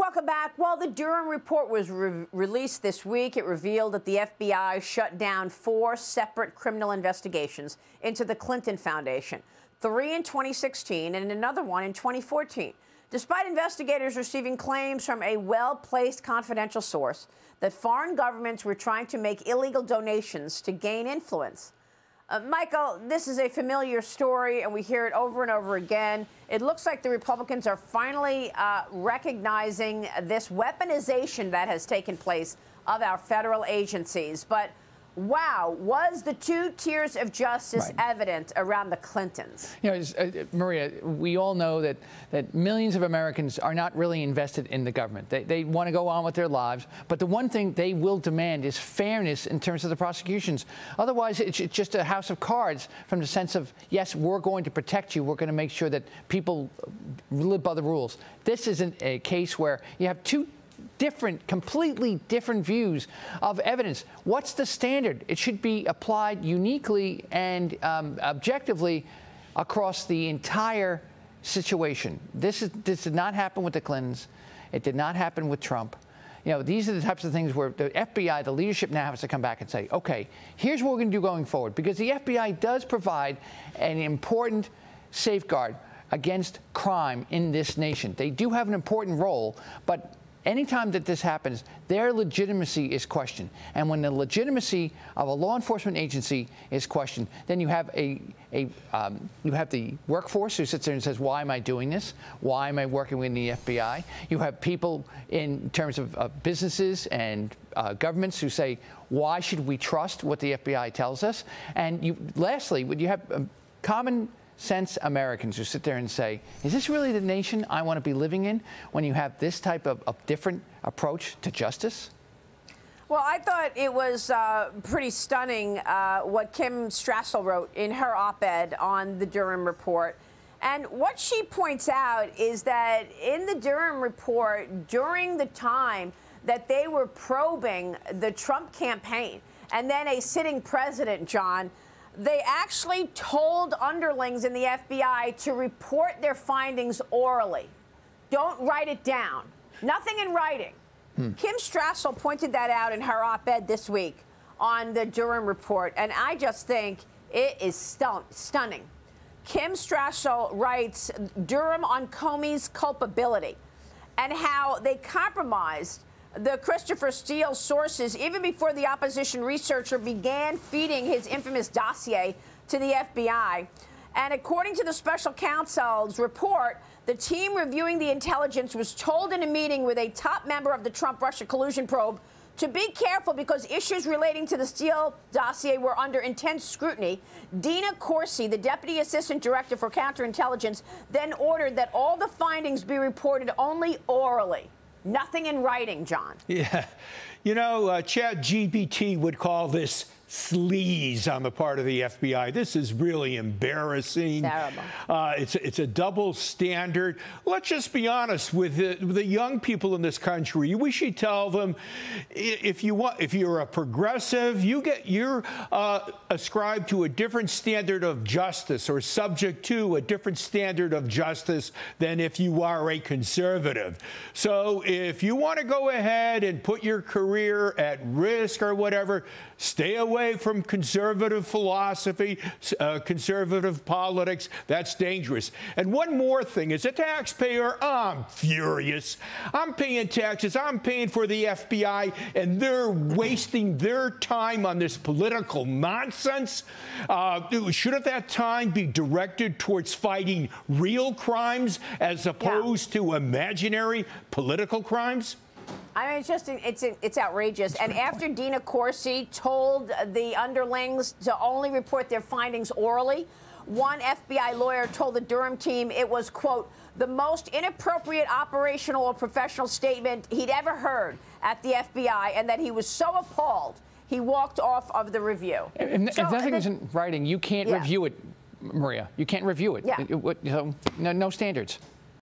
Welcome back. Well, the Durham report was released this week. It revealed that the FBI shut down 4 separate criminal investigations into the Clinton Foundation, 3 in 2016 and another one in 2014. Despite investigators receiving claims from a well-placed confidential source that foreign governments were trying to make illegal donations to gain influence. Michael, this is a familiar story, and we hear it over and over again. It looks like the Republicans are finally recognizing this weaponization that has taken place of our federal agencies. But wow, was the 2 tiers of justice evident around the Clintons? You know, Maria, we all know that millions of Americans are not really invested in the government. They want to go on with their lives, but the one thing they will demand is fairness in terms of the prosecutions. Otherwise, it's just a house of cards from the sense of, yes, we're going to protect you. We're going to make sure that people live by the rules. This isn't a case where you have 2 completely different views of evidence. What's the standard? It should be applied uniquely and objectively across the entire situation. This did not happen with the Clintons. It did not happen with Trump. You know, these are the types of things where the FBI, the leadership now has to come back and say, okay, here's what we're going to do going forward. Because the FBI does provide an important safeguard against crime in this nation. They do have an important role, but anytime that this happens, their legitimacy is questioned. And when the legitimacy of a law enforcement agency is questioned, then you have you have the workforce who sits there and says, why am I doing this? Why am I working with the FBI? You have people in terms of businesses and governments who say, why should we trust what the FBI tells us? And lastly, you have common sense Americans who sit there and say, is this really the nation I want to be living in when you have this type of different approach to justice? Well, I thought it was pretty stunning what Kim Strassel wrote in her op-ed on the Durham report. And what she points out is that in the Durham report, during the time that they were probing the Trump campaign and then a sitting president, John, they actually told underlings in the FBI to report their findings orally. Don't write it down. Nothing in writing. Kim Strassel pointed that out in her op-ed this week on the Durham report, and I just think it is stunning. Kim Strassel writes Durham on Comey's culpability and how they compromised the Christopher Steele sources even before the opposition researcher began feeding his infamous dossier to the FBI. And according to the special counsel's report, the team reviewing the intelligence was told in a meeting with a top member of the Trump-Russia collusion probe to be careful because issues relating to the Steele dossier were under intense scrutiny. Dina Corsi, the Deputy Assistant Director for Counterintelligence, then ordered that all the findings be reported only orally. Nothing in writing, John. Yeah. You know, ChatGPT would call this SLEAZE on the part of the FBI. This is really embarrassing. Terrible. It's a double standard. Let's just be honest with the young people in this country. We should tell them, if you're a progressive, you're ascribed to a different standard of justice or subject to a different standard of justice than if you are a conservative. So if you want to go ahead and put your career at risk or whatever, stay away from conservative philosophy, conservative politics. That's dangerous. And one more thing, as a taxpayer, I'm furious. I'm paying taxes. I'm paying for the FBI, and they're wasting their time on this political nonsense. Shouldn't that time be directed towards fighting real crimes as opposed to imaginary political crimes? I mean, it's outrageous. And after Dina Corsi told the underlings to only report their findings orally, one FBI lawyer told the Durham team it was, quote, the most inappropriate operational or professional statement he'd ever heard at the FBI, and that he was so appalled he walked off of the review. If nothing is in writing, you can't review it, Maria. You can't review it. No standards.